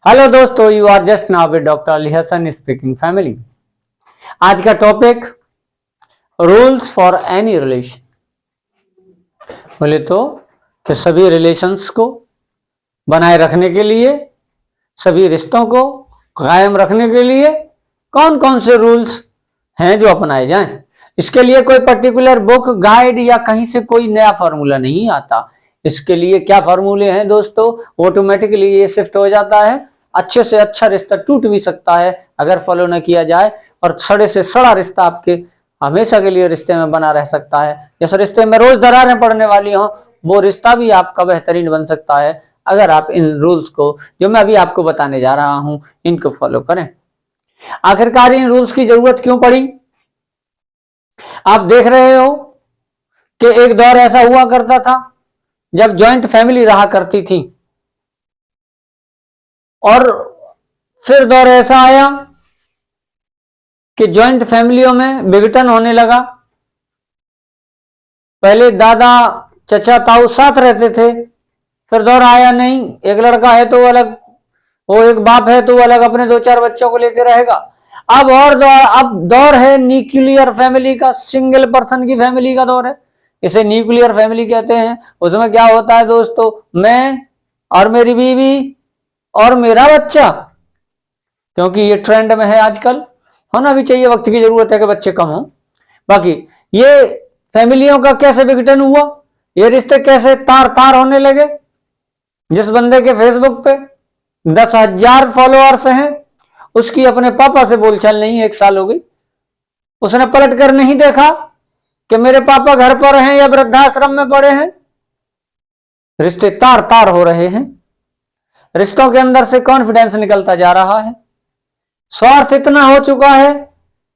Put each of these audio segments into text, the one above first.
Hello दोस्तों, you are just now with doctor Ali Hasan speaking family. आज का topic rules for any relation. बोले तो कि सभी रिलेशंस को बनाए रखने के लिए, सभी रिश्तों को कायम रखने के लिए कौन कौन से रूल्स हैं जो अपनाए जाएं। इसके लिए कोई पर्टिकुलर बुक, गाइड या कहीं से कोई नया फार्मूला नहीं आता। इसके लिए क्या फार्मूले हैं दोस्तों, ऑटोमेटिकली ये शिफ्ट हो जाता है। अच्छे से अच्छा रिश्ता टूट भी सकता है अगर फॉलो न किया जाए, और सड़े से सड़ा रिश्ता आपके हमेशा के लिए रिश्ते में बना रह सकता है। जिस रिश्ते में रोज दरारें पड़ने वाली हों, वो रिश्ता भी आपका बेहतरीन बन सकता है अगर आप इन रूल्स को, जो मैं अभी आपको बताने जा रहा हूं, इनको फॉलो करें। आखिरकार इन रूल्स की जरूरत क्यों पड़ी? आप देख रहे हो कि एक दौर ऐसा हुआ करता था जब जॉइंट फैमिली रहा करती थी, और फिर दौर ऐसा आया कि जॉइंट फैमिलियों में विघटन होने लगा। पहले दादा चचा ताऊ साथ रहते थे, फिर दौर आया नहीं, एक लड़का है तो अलग, वो एक बाप है तो अलग अपने 2-4 बच्चों को लेकर रहेगा। अब दौर है न्यूक्लियर फैमिली का, सिंगल पर्सन की फैमिली का दौर है। इसे न्यूक्लियर फैमिली कहते हैं। उसमें क्या होता है दोस्तों, मैं और मेरी बीवी और मेरा बच्चा, क्योंकि ये ट्रेंड में है आजकल, होना भी चाहिए, वक्त की जरूरत है कि बच्चे कम हो। बाकी ये फैमिलियों का कैसे विघटन हुआ, ये रिश्ते कैसे तार तार होने लगे। जिस बंदे के फेसबुक पे 10,000 फॉलोअर्स हैं, उसकी अपने पापा से बोलचाल नहीं, 1 साल हो गई। उसने पलट कर नहीं देखा कि मेरे पापा घर पर हैं या वृद्धाश्रम में पड़े हैं। रिश्ते तार तार हो रहे हैं। रिश्तों के अंदर से कॉन्फिडेंस निकलता जा रहा है। स्वार्थ इतना हो चुका है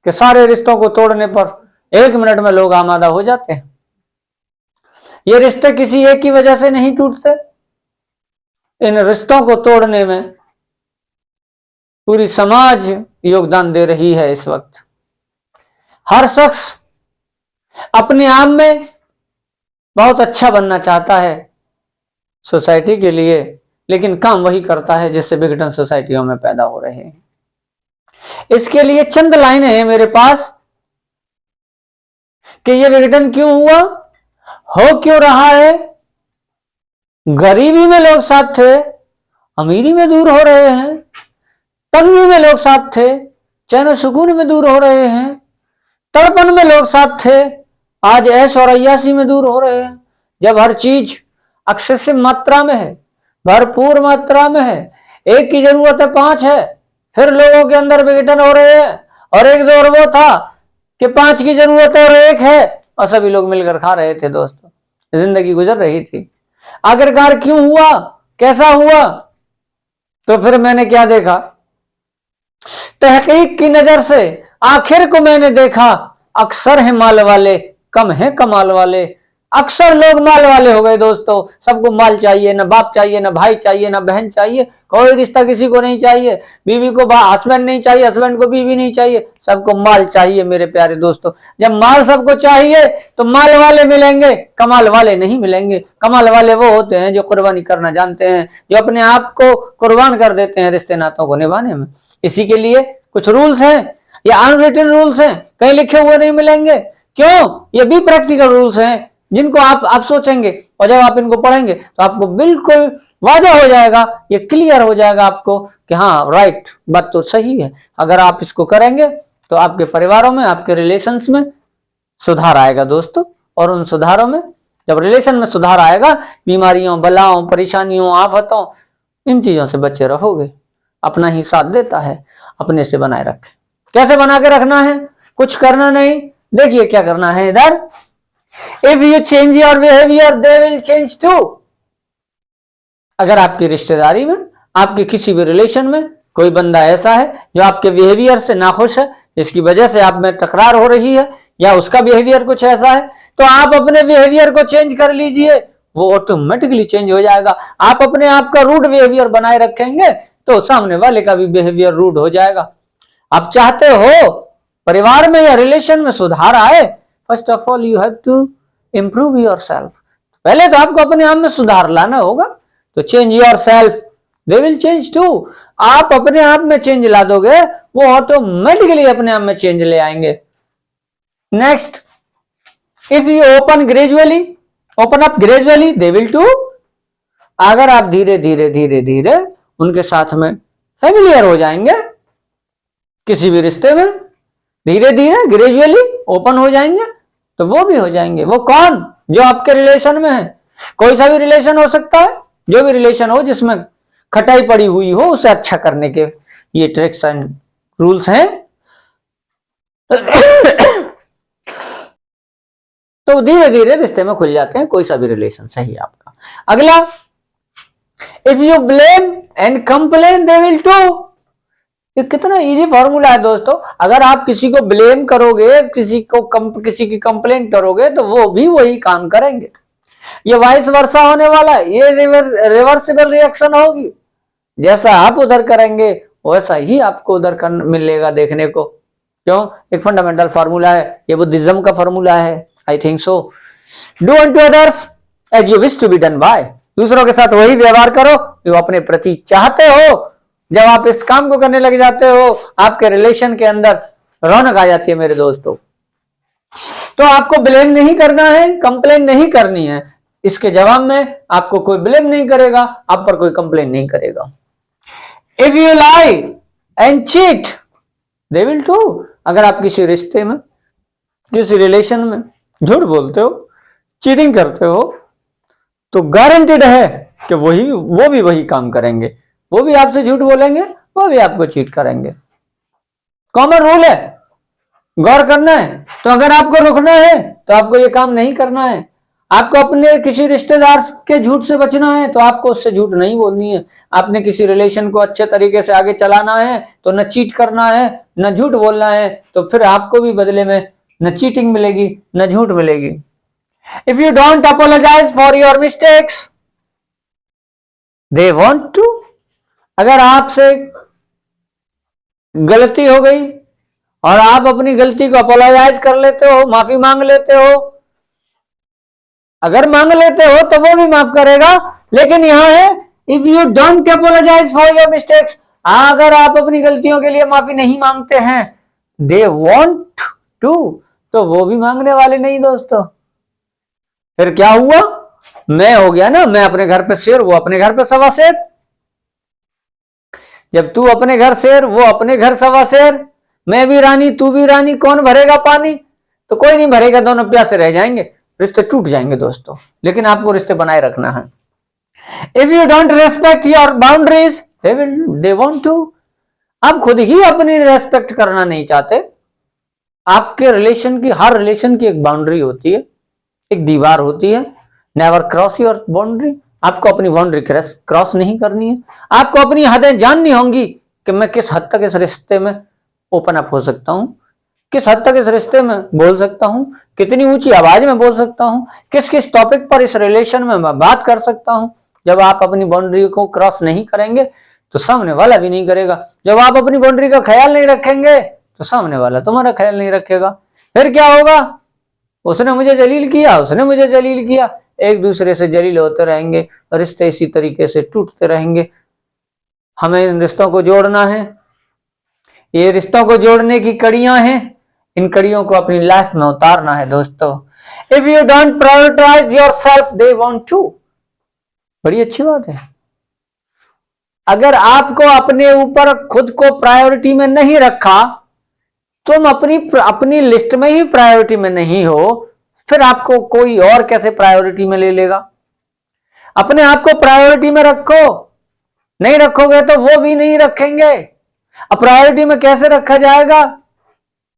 कि सारे रिश्तों को तोड़ने पर 1 मिनट में लोग आमादा हो जाते हैं। ये रिश्ते किसी एक की वजह से नहीं टूटते। इन रिश्तों को तोड़ने में पूरी समाज योगदान दे रही है। इस वक्त हर शख्स अपने आप में बहुत अच्छा बनना चाहता है सोसाइटी के लिए, लेकिन काम वही करता है जिससे विघटन सोसाइटियों में पैदा हो रहे हैं। इसके लिए चंद लाइनें हैं मेरे पास कि यह विघटन क्यों हुआ, हो क्यों रहा है। गरीबी में लोग साथ थे, अमीरी में दूर हो रहे हैं। तंगी में लोग साथ थे, चैन सुकून में दूर हो रहे हैं। तड़पन में लोग साथ थे, आज ऐश और अय्याशी में दूर हो रहे हैं। जब हर चीज एक्सेसिव मात्रा में है, भरपूर मात्रा में है, एक की जरूरत है 5 है, फिर लोगों के अंदर विघटन हो रहे हैं। और एक दौर वो था कि 5 की जरूरत है और 1 है, और सभी लोग मिलकर खा रहे थे दोस्तों, जिंदगी गुजर रही थी। आखिरकार क्यों हुआ, कैसा हुआ? तो फिर मैंने क्या देखा, तहकीक की नजर से आखिर को मैंने देखा, अक्सर है माल वाले, कम है कमाल वाले। अक्सर लोग माल वाले हो गए दोस्तों। सबको माल चाहिए, ना बाप चाहिए, ना भाई चाहिए, ना बहन चाहिए, कोई रिश्ता किसी को नहीं चाहिए। बीवी को हस्बैंड नहीं चाहिए, हस्बैंड को बीवी नहीं चाहिए, सबको माल चाहिए मेरे प्यारे दोस्तों। जब माल सबको चाहिए तो माल वाले मिलेंगे, कमाल वाले नहीं मिलेंगे। कमाल वाले वो होते हैं जो कुर्बानी करना जानते हैं, जो अपने आप को कुर्बान कर देते हैं रिश्ते नातों को निभाने में। इसी के लिए कुछ रूल्स हैं, ये अनरिटन रूल्स हैं, कहीं लिखे हुए नहीं मिलेंगे। क्यों? ये भी प्रैक्टिकल रूल्स हैं जिनको आप सोचेंगे, और जब आप इनको पढ़ेंगे तो आपको बिल्कुल वाज़ेह हो जाएगा, ये क्लियर हो जाएगा आपको कि हाँ राइट, बात तो सही है। अगर आप इसको करेंगे तो आपके परिवारों में, आपके रिलेशंस में सुधार आएगा दोस्तों। और उन सुधारों में, जब रिलेशन में सुधार आएगा, बीमारियों, बलाओं, परेशानियों, आफतों, इन चीजों से बचे रहोगे। अपना ही साथ देता है, अपने से बनाए रखें। कैसे बना के रखना है? कुछ करना नहीं, देखिए क्या करना है इधर। If you change your behavior, they will change too. अगर आपकी रिश्तेदारी में, आपके किसी भी रिलेशन में कोई बंदा ऐसा है जो आपके बिहेवियर से नाखुश है, जिसकी वजह से आप में तकरार हो रही है, या उसका बिहेवियर कुछ ऐसा है, तो आप अपने बिहेवियर को चेंज कर लीजिए, वो ऑटोमेटिकली चेंज हो जाएगा। आप अपने आप का रूड बिहेवियर बनाए रखेंगे तो सामने वाले का भी बिहेवियर रूड हो जाएगा। आप चाहते हो परिवार में या रिलेशन में सुधार आए, first of all you have to improve yourself. पहले तो आपको अपने आप में सुधार लाना होगा। तो change yourself, they will change too. आप अपने आप में चेंज ला दोगे, वो ऑटोमेटिकली अपने आप में चेंज ले आएंगे। Next, if you open up gradually they will too. अगर आप धीरे धीरे धीरे धीरे उनके साथ में फेमिलियर हो जाएंगे, किसी भी रिश्ते में धीरे धीरे ग्रेजुअली ओपन हो जाएंगे, तो वो भी हो जाएंगे। वो कौन? जो आपके रिलेशन में है। कोई सा भी रिलेशन हो सकता है, जो भी रिलेशन हो जिसमें खटाई पड़ी हुई हो, उसे अच्छा करने के ये ट्रिक्स एंड रूल्स हैं। तो धीरे धीरे रिश्ते में खुल जाते हैं, कोई सा भी रिलेशन सही आपका। अगला, if you blame and complain they will too. ये कितना इजी फॉर्मूला है दोस्तों। अगर आप किसी को ब्लेम करोगे, किसी की कंप्लेंट करोगे, तो वो भी वही काम करेंगे। ये वाइस वर्सा होने वाला है, ये रिवर्सिबल रिएक्शन होगी। जैसा आप उधर करेंगे वैसा ही आपको उधर मिलेगा देखने को। क्यों? एक फंडामेंटल फॉर्मूला है, ये बुद्धिज्म का फॉर्मूला है, I think so. Do unto others as you wish to be done by. दूसरों के साथ वही व्यवहार करो जो अपने प्रति चाहते हो। जब आप इस काम को करने लग जाते हो, आपके रिलेशन के अंदर रौनक आ जाती है मेरे दोस्तों। तो आपको ब्लेम नहीं करना है, कंप्लेन नहीं करनी है। इसके जवाब में आपको कोई ब्लेम नहीं करेगा, आप पर कोई कंप्लेन नहीं करेगा। If you lie and cheat they will too. अगर आप किसी रिश्ते में, किसी रिलेशन में झूठ बोलते हो, चीटिंग करते हो, तो गारंटेड है कि वो भी वही काम करेंगे। वो भी आपसे झूठ बोलेंगे, वो भी आपको चीट करेंगे। कॉमन रूल है, गौर करना है। तो अगर आपको रुकना है तो आपको ये काम नहीं करना है। आपको अपने किसी रिश्तेदार के झूठ से बचना है तो आपको उससे झूठ नहीं बोलनी है। आपने किसी रिलेशन को अच्छे तरीके से आगे चलाना है तो न चीट करना है, न झूठ बोलना है। तो फिर आपको भी बदले में न चीटिंग मिलेगी, न झूठ मिलेगी। If you don't apologise for your mistakes they won't too. अगर आपसे गलती हो गई और आप अपनी गलती को अपोलोजाइज कर लेते हो, माफी मांग लेते हो, अगर मांग लेते हो तो वो भी माफ करेगा। लेकिन यहां है if you don't apologise for your mistakes. अगर आप अपनी गलतियों के लिए माफी नहीं मांगते हैं, दे वॉन्ट टू, तो वो भी मांगने वाले नहीं दोस्तों। फिर क्या हुआ? मैं हो गया ना, मैं अपने घर पे शेर, वो अपने घर पे सवा शेर। जब तू अपने घर शेर, वो अपने घर सवा शेर, मैं भी रानी तू भी रानी, कौन भरेगा पानी? तो कोई नहीं भरेगा, दोनों प्यासे रह जाएंगे, रिश्ते टूट जाएंगे दोस्तों। लेकिन आपको रिश्ते बनाए रखना है। If you don't respect your boundaries they won't too. आप खुद ही अपनी रेस्पेक्ट करना नहीं चाहते। आपके रिलेशन की, हर रिलेशन की एक बाउंड्री होती है, एक दीवार होती है। Never cross your boundary. आपको अपनी बाउंड्री क्रॉस नहीं करनी है। आपको अपनी हदें जाननी होंगी कि मैं किस हद तक इस रिश्ते में ओपन अप हो सकता हूं, किस हद तक इस रिश्ते में बोल सकता हूं, कितनी ऊंची आवाज में बोल सकता हूं, किस किस टॉपिक पर इस रिलेशन में मैं बात कर सकता हूं। जब आप अपनी बाउंड्री को क्रॉस नहीं करेंगे तो सामने वाला भी नहीं करेगा। जब आप अपनी बाउंड्री का ख्याल नहीं रखेंगे तो सामने वाला तुम्हारा ख्याल नहीं रखेगा। फिर क्या होगा? उसने मुझे जलील किया, उसने मुझे जलील किया, एक दूसरे से जलील होते रहेंगे, रिश्ते इसी तरीके से टूटते रहेंगे। हमें इन रिश्तों को जोड़ना है, ये रिश्तों को जोड़ने की कड़ियां हैं, इन कड़ियों को अपनी लाइफ में उतारना है दोस्तों। If you don't prioritise yourself they won't too. बड़ी अच्छी बात है। अगर आपको अपने ऊपर खुद को प्रायोरिटी में नहीं रखा, तुम अपनी लिस्ट में ही प्रायोरिटी में नहीं हो, फिर आपको कोई और कैसे प्रायोरिटी में ले लेगा? अपने आप को प्रायोरिटी में रखो। नहीं रखोगे तो वो भी नहीं रखेंगे। अब प्रायोरिटी में कैसे रखा जाएगा?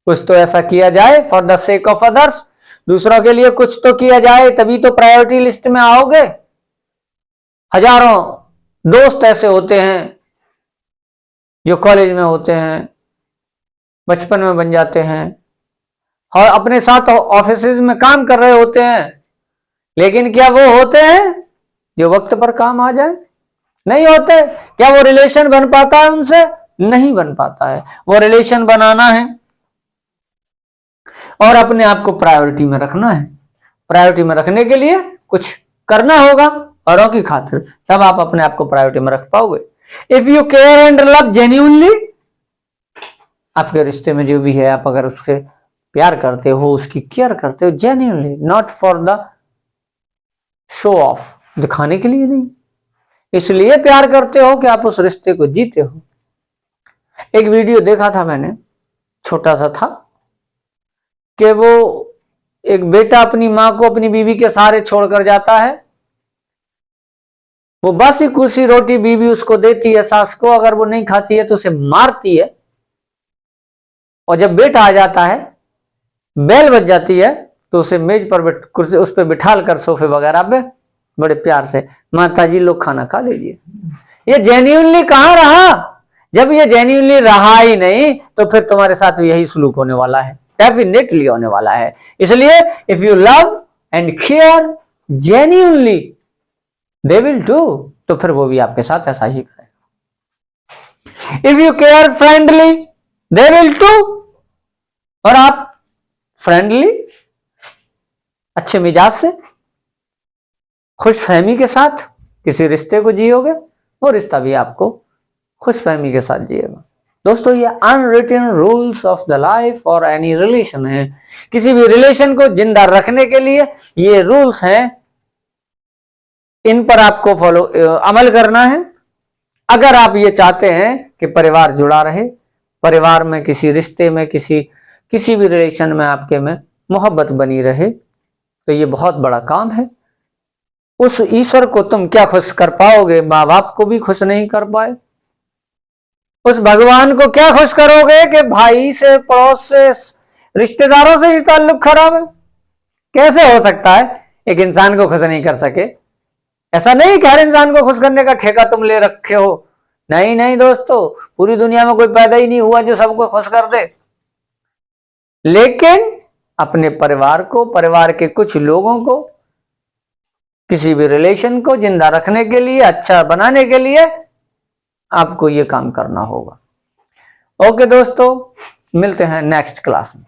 कुछ तो ऐसा किया जाए for the sake of others. दूसरों के लिए कुछ तो किया जाए, तभी तो प्रायोरिटी लिस्ट में आओगे। हजारों दोस्त ऐसे होते हैं जो कॉलेज में होते हैं, बचपन में बन जाते हैं और अपने साथ ऑफिस में काम कर रहे होते हैं, लेकिन क्या वो होते हैं जो वक्त पर काम आ जाए? नहीं होते। क्या वो रिलेशन बन पाता है उनसे? नहीं बन पाता है। वो रिलेशन बनाना है और अपने आप को प्रायोरिटी में रखना है। प्रायोरिटी में रखने के लिए कुछ करना होगा औरों की खातिर, तब आप अपने आप को प्रायोरिटी में रख पाओगे। If you care and love genuinely, आपके रिश्ते में जो भी है, आप अगर उससे प्यार करते हो, उसकी केयर करते हो genuinely, not for the show off, दिखाने के लिए नहीं, इसलिए प्यार करते हो कि आप उस रिश्ते को जीते हो। एक वीडियो देखा था मैंने, छोटा सा था, कि वो एक बेटा अपनी मां को अपनी बीवी के सहारे छोड़कर जाता है, वो बासी कुसी रोटी बीवी उसको देती है सास को, अगर वो नहीं खाती है तो उसे मारती है, और जब बेटा आ जाता है, बेल बज जाती है, तो उसे मेज पर कुर्सी उस पर बिठाल कर सोफे वगैरह पे बड़े प्यार से, माता जी लोग खाना खा लीजिए। ये जेन्युइनली कहां रहा? जब ये जेन्युइनली रहा ही नहीं तो फिर तुम्हारे साथ यही सलूक होने वाला है, डेफिनेटली होने वाला है। इसलिए if you love and care genuinely they will do, तो फिर वो भी आपके साथ ऐसा ही करेगा। If you care friendly they will do, और आप फ्रेंडली, अच्छे मिजाज से, खुशफहमी के साथ किसी रिश्ते को जियोगे, वो रिश्ता भी आपको खुशफहमी के साथ जिएगा। दोस्तों, ये unwritten rules of the life और एनी रिलेशन है। किसी भी रिलेशन को जिंदा रखने के लिए ये रूल्स हैं, इन पर आपको अमल करना है। अगर आप ये चाहते हैं कि परिवार जुड़ा रहे, परिवार में, किसी रिश्ते में, किसी भी रिलेशन में आपके में मोहब्बत बनी रहे, तो ये बहुत बड़ा काम है। उस ईश्वर को तुम क्या खुश कर पाओगे? माँ बाप को भी खुश नहीं कर पाए। उस भगवान को क्या खुश करोगे कि भाई से, पड़ोस से, रिश्तेदारों से ही ताल्लुक खराब है? कैसे हो सकता है एक इंसान को खुश नहीं कर सके? ऐसा नहीं कि हर इंसान को खुश करने का ठेका तुम ले रखे हो, नहीं नहीं दोस्तों, पूरी दुनिया में कोई पैदा ही नहीं हुआ जो सबको खुश कर दे। लेकिन अपने परिवार को, परिवार के कुछ लोगों को, किसी भी रिलेशन को जिंदा रखने के लिए, अच्छा बनाने के लिए आपको ये काम करना होगा। ओके दोस्तों, मिलते हैं नेक्स्ट क्लास में।